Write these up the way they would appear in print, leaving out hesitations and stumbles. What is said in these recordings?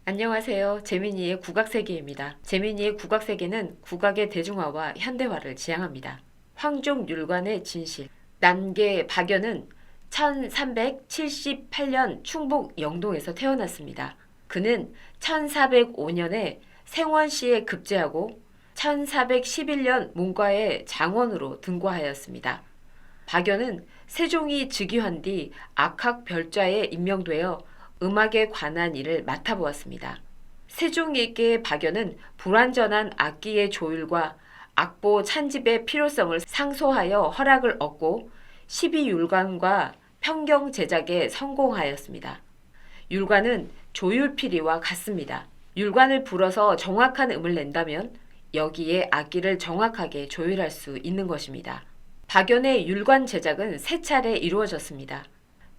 안녕하세요. 재민이의 국악세계입니다. 재민이의 국악세계는 국악의 대중화와 현대화를 지향합니다. 황종률관의 진실. 난계 박연은 1378년 충북 영동에서 태어났습니다. 그는 1405년에 생원시에 급제하고 1411년 문과에 장원으로 등과하였습니다. 박연은 세종이 즉위한 뒤 악학별좌에 임명되어 음악에 관한 일을 맡아보았습니다. 세종에게 박연은 불완전한 악기의 조율과 악보 찬집의 필요성을 상소하여 허락을 얻고 12율관과 평경 제작에 성공하였습니다. 율관은 조율피리와 같습니다. 율관을 불어서 정확한 음을 낸다면 여기에 악기를 정확하게 조율할 수 있는 것입니다. 박연의 율관 제작은 세 차례 이루어졌습니다.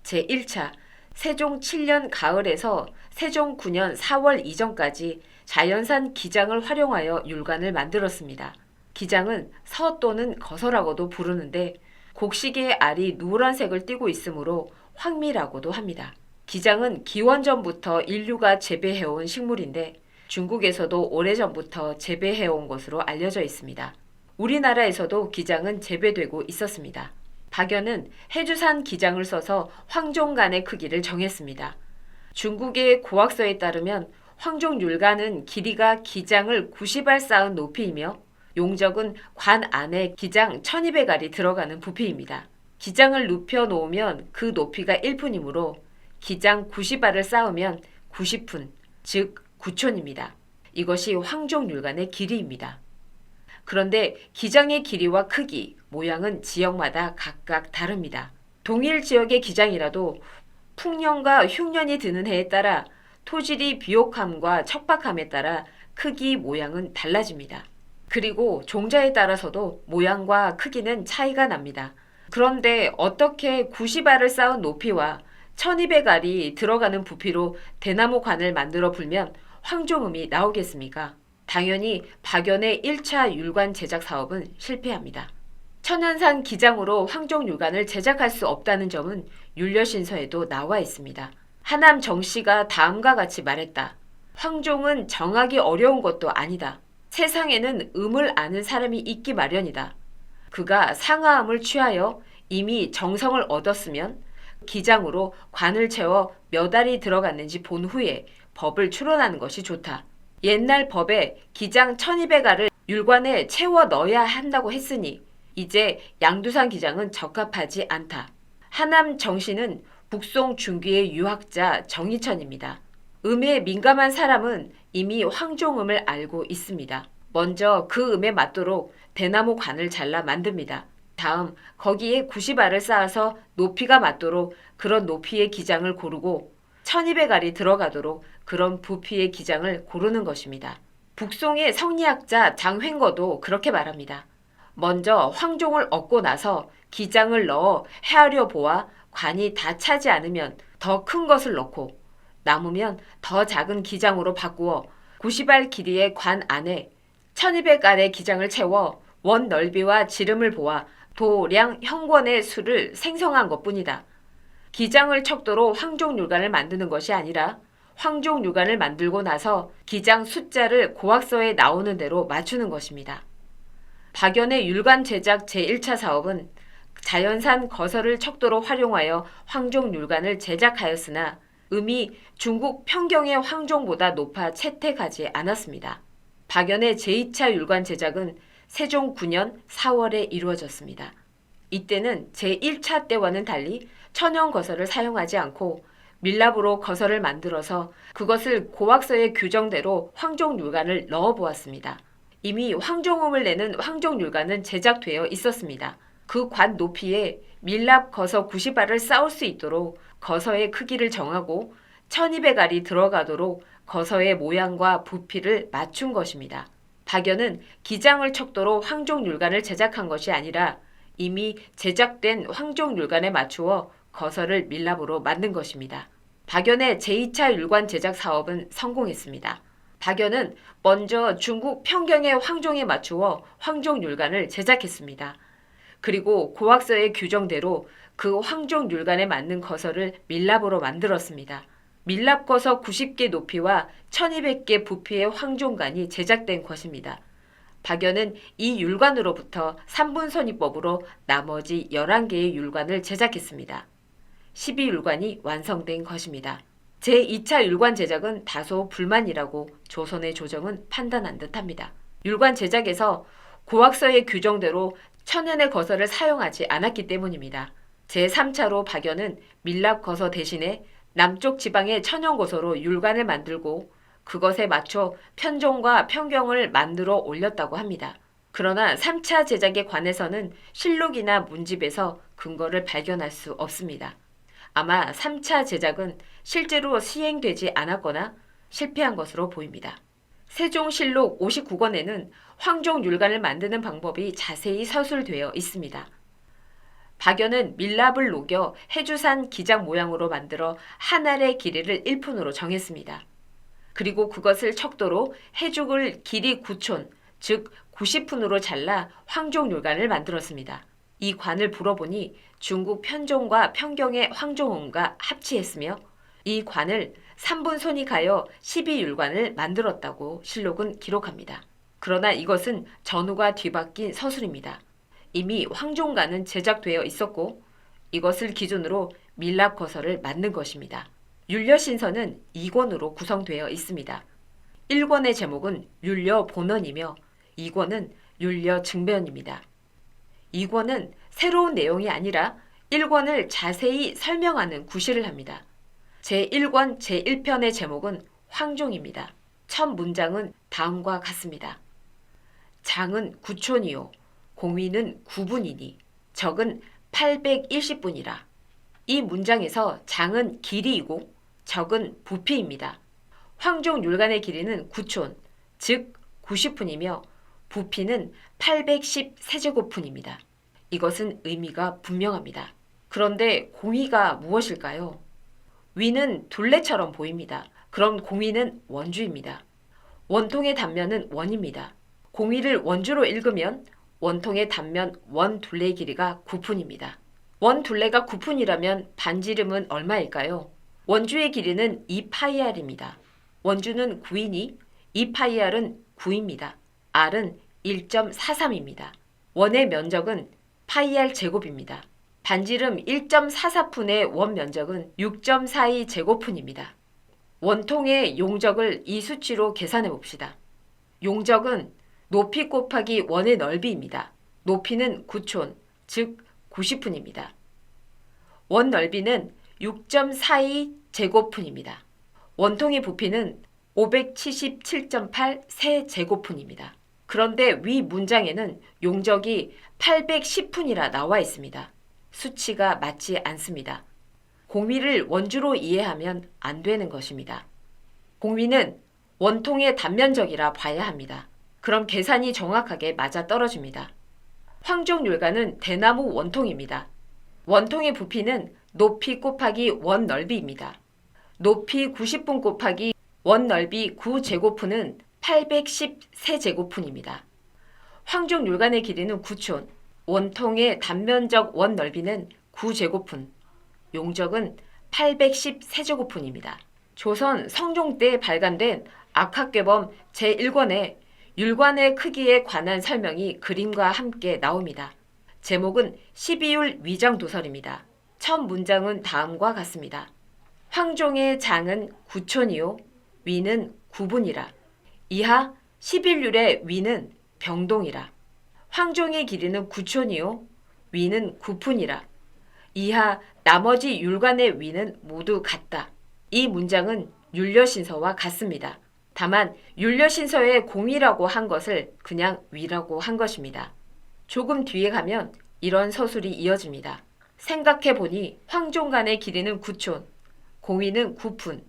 제1차 세종 7년 가을에서 세종 9년 4월 이전까지 자연산 기장을 활용하여 율관을 만들었습니다. 기장은 서 또는 거서라고도 부르는데 곡식의 알이 누런색을 띠고 있으므로 황미라고도 합니다. 기장은 기원전부터 인류가 재배해온 식물인데 중국에서도 오래전부터 재배해온 것으로 알려져 있습니다. 우리나라에서도 기장은 재배되고 있었습니다. 박연은 해주산 기장을 써서 황종간의 크기를 정했습니다. 중국의 고학서에 따르면 황종률간은 길이가 기장을 90알 쌓은 높이이며 용적은 관 안에 기장 1200알이 들어가는 부피입니다. 기장을 눕혀 놓으면 그 높이가 1푼이므로 기장 90알을 쌓으면 90푼, 즉 9촌입니다. 이것이 황종률간의 길이입니다. 그런데 기장의 길이와 크기, 모양은 지역마다 각각 다릅니다. 동일 지역의 기장이라도 풍년과 흉년이 드는 해에 따라 토질이 비옥함과 척박함에 따라 크기, 모양은 달라집니다. 그리고 종자에 따라서도 모양과 크기는 차이가 납니다. 그런데 어떻게 90알을 쌓은 높이와 1200알이 들어가는 부피로 대나무 관을 만들어 불면 황종음이 나오겠습니까? 당연히 박연의 1차 율관 제작 사업은 실패합니다. 천연산 기장으로 황종율관을 제작할 수 없다는 점은 율려신서에도 나와 있습니다. 하남 정씨가 다음과 같이 말했다. 황종은 정하기 어려운 것도 아니다. 세상에는 음을 아는 사람이 있기 마련이다. 그가 상하음을 취하여 이미 정성을 얻었으면 기장으로 관을 채워 몇 알이 들어갔는지 본 후에 법을 추론하는 것이 좋다. 옛날 법에 기장 1200알을 율관에 채워 넣어야 한다고 했으니 이제 양두산 기장은 적합하지 않다. 하남 정씨는 북송 중기의 유학자 정희천입니다. 음에 민감한 사람은 이미 황종음을 알고 있습니다. 먼저 그 음에 맞도록 대나무 관을 잘라 만듭니다. 다음 거기에 90알을 쌓아서 높이가 맞도록 그런 높이의 기장을 고르고 1200알이 들어가도록 그런 부피의 기장을 고르는 것입니다. 북송의 성리학자 장횡거도 그렇게 말합니다. 먼저 황종을 얻고 나서 기장을 넣어 헤아려 보아 관이 다 차지 않으면 더 큰 것을 넣고 남으면 더 작은 기장으로 바꾸어 90알 길이의 관 안에 1200알의 기장을 채워 원 넓이와 지름을 보아 도량 형권의 수를 생성한 것뿐이다. 기장을 척도로 황종률관을 만드는 것이 아니라 황종률관을 만들고 나서 기장 숫자를 고학서에 나오는 대로 맞추는 것입니다. 박연의 율관 제작 제1차 사업은 자연산 거서를 척도로 활용하여 황종률관을 제작하였으나 음이 중국 평경의 황종보다 높아 채택하지 않았습니다. 박연의 제2차 율관 제작은 세종 9년 4월에 이루어졌습니다. 이때는 제1차 때와는 달리 천연 거서를 사용하지 않고 밀랍으로 거서를 만들어서 그것을 고학서의 규정대로 황종률관을 넣어보았습니다. 이미 황종음을 내는 황종률관은 제작되어 있었습니다. 그 관 높이에 밀랍 거서 90알을 쌓을 수 있도록 거서의 크기를 정하고 1200알이 들어가도록 거서의 모양과 부피를 맞춘 것입니다. 박연은 기장을 척도로 황종률관을 제작한 것이 아니라 이미 제작된 황종률관에 맞추어 거서를 밀랍으로 만든 것입니다. 박연의 제2차 율관 제작 사업은 성공했습니다. 박연은 먼저 중국 평경의 황종에 맞추어 황종률관을 제작했습니다. 그리고 고학서의 규정대로 그 황종률관에 맞는 거서를 밀랍으로 만들었습니다. 밀랍거서 90개 높이와 1200개 부피의 황종관이 제작된 것입니다. 박연은 이 율관으로부터 3분선이법으로 나머지 11개의 율관을 제작했습니다. 12율관이 완성된 것입니다. 제2차 율관 제작은 다소 불만이라고 조선의 조정은 판단한 듯합니다. 율관 제작에서 고학서의 규정대로 천연의 거서를 사용하지 않았기 때문입니다. 제3차로 박연은 밀랍거서 대신에 남쪽 지방의 천연거서로 율관을 만들고 그것에 맞춰 편종과 편경을 만들어 올렸다고 합니다. 그러나 3차 제작에 관해서는 실록이나 문집에서 근거를 발견할 수 없습니다. 아마 3차 제작은 실제로 시행되지 않았거나 실패한 것으로 보입니다. 세종실록 59권에는 황종율관을 만드는 방법이 자세히 서술되어 있습니다. 박연은 밀랍을 녹여 해주산 기장 모양으로 만들어 한 알의 길이를 1푼으로 정했습니다. 그리고 그것을 척도로 해죽을 길이 9촌, 즉 90푼으로 잘라 황종율관을 만들었습니다. 이 관을 불어보니 중국 편종과 편경의 황종원과 합치했으며 이 관을 3분 손이 가여 12율관을 만들었다고 실록은 기록합니다. 그러나 이것은 전후가 뒤바뀐 서술입니다. 이미 황종관은 제작되어 있었고 이것을 기준으로 밀랍거서를 만든 것입니다. 율려신서는 2권으로 구성되어 있습니다. 1권의 제목은 율려본원이며 2권은 율려증변입니다. 2권은 새로운 내용이 아니라 1권을 자세히 설명하는 구실을 합니다. 제1권 제1편의 제목은 황종입니다. 첫 문장은 다음과 같습니다. 장은 9촌이요 공위는 9분이니 적은 810분이라. 이 문장에서 장은 길이이고 적은 부피입니다. 황종율관의 길이는 9촌, 즉 90푼이며 부피는 810세제곱푼입니다. 이것은 의미가 분명합니다. 그런데 공위가 무엇일까요? 위는 둘레처럼 보입니다. 그럼 공위는 원주입니다. 원통의 단면은 원입니다. 공위를 원주로 읽으면 원통의 단면 원 둘레의 길이가 9푼입니다. 원 둘레가 9푼이라면 반지름은 얼마일까요? 원주의 길이는 2파이알입니다. 원주는 9이니 2파이알은 9입니다. R은 1.43입니다. 원의 면적은 파이알 제곱입니다. 반지름 1.44푼의 원 면적은 6.42 제곱푼입니다. 원통의 용적을 이 수치로 계산해 봅시다. 용적은 높이 곱하기 원의 넓이입니다. 높이는 9촌, 즉 90푼입니다. 원 넓이는 6.42 제곱푼입니다. 원통의 부피는 577.8 세제곱푼입니다. 그런데 위 문장에는 용적이 810푼이라 나와 있습니다. 수치가 맞지 않습니다. 공위를 원주로 이해하면 안 되는 것입니다. 공위는 원통의 단면적이라 봐야 합니다. 그럼 계산이 정확하게 맞아떨어집니다. 황종율관은 대나무 원통입니다. 원통의 부피는 높이 곱하기 원 넓이입니다. 높이 90분 곱하기 원 넓이 9제곱푼은 810세제곱푼입니다. 황종율관의 길이는 9촌, 원통의 단면적 원 넓이는 9제곱푼, 용적은 810세제곱푼입니다. 조선 성종 때 발간된 악학궤범 제1권에 율관의 크기에 관한 설명이 그림과 함께 나옵니다. 제목은 12율 위장도설입니다. 첫 문장은 다음과 같습니다. 황종의 장은 9촌이요 위는 9분이라. 이하 11율의 위는 병동이라. 황종의 길이는 9촌이요 위는 9푼이라. 이하 나머지 율관의 위는 모두 같다. 이 문장은 율려신서와 같습니다. 다만 율려신서의 공위라고 한 것을 그냥 위라고 한 것입니다. 조금 뒤에 가면 이런 서술이 이어집니다. 생각해보니 황종간의 길이는 9촌, 공위는 9푼,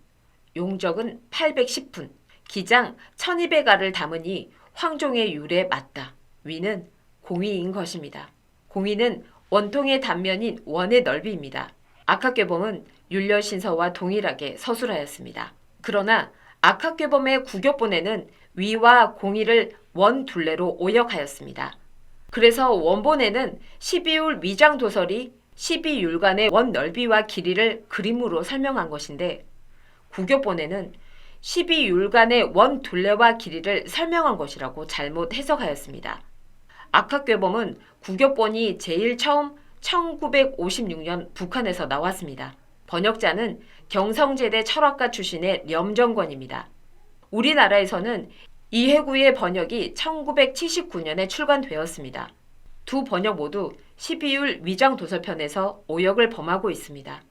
용적은 810푼, 기장 1200알을 담으니 황종의 율에 맞다. 위는 공위인 것입니다. 공위는 원통의 단면인 원의 넓이입니다. 악학궤범은 율려신서와 동일하게 서술하였습니다. 그러나 악학궤범의 구교본에는 위와 공위를 원 둘레로 오역하였습니다. 그래서 원본에는 12율 위장도설이 12율간의 원 넓이와 길이를 그림으로 설명한 것인데 구교본에는 12율간의 원 둘레와 길이를 설명한 것이라고 잘못 해석하였습니다. 악학괴범은 구교본이 제일 처음 1956년 북한에서 나왔습니다. 번역자는 경성제대 철학가 출신의 염정권입니다. 우리나라에서는 이해구의 번역이 1979년에 출간되었습니다. 두 번역 모두 12율 위장도서편에서 오역을 범하고 있습니다.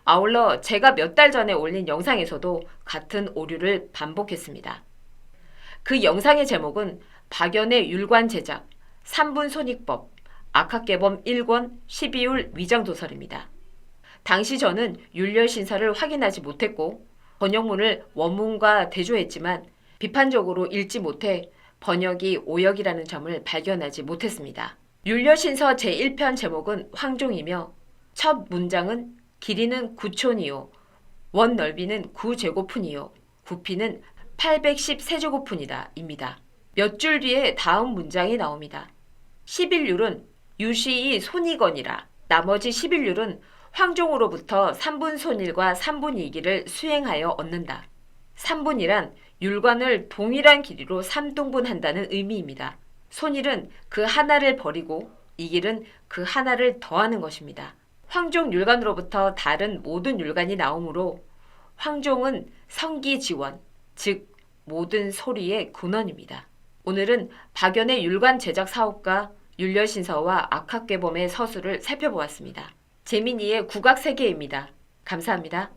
아울러 제가 몇 달 전에 올린 영상에서도 같은 오류를 반복했습니다. 그 영상의 제목은 박연의 율관 제작, 3분 손익법, 악학개범 1권 12율 위장도설입니다. 당시 저는 율렬신사를 확인하지 못했고 번역문을 원문과 대조했지만 비판적으로 읽지 못해 번역이 오역이라는 점을 발견하지 못했습니다. 율렬신서 제1편 제목은 황종이며 첫 문장은 길이는 9촌이요 원 넓이는 9제곱푼이요 부피는 810세제곱푼이다 입니다. 몇 줄 뒤에 다음 문장이 나옵니다. 11율은 유시이 손이거니라. 나머지 11율은 황종으로부터 3분 손일과 3분 이기를 수행하여 얻는다. 3분이란 율관을 동일한 길이로 3등분한다는 의미입니다. 손일은 그 하나를 버리고 이길은 그 하나를 더하는 것입니다. 황종 율관으로부터 다른 모든 율관이 나오므로 황종은 성기지원, 즉 모든 소리의 근원입니다. 오늘은 박연의 율관 제작 사업가 율렬신서와 악학괴범의 서술을 살펴보았습니다. 재민이의 국악세계입니다. 감사합니다.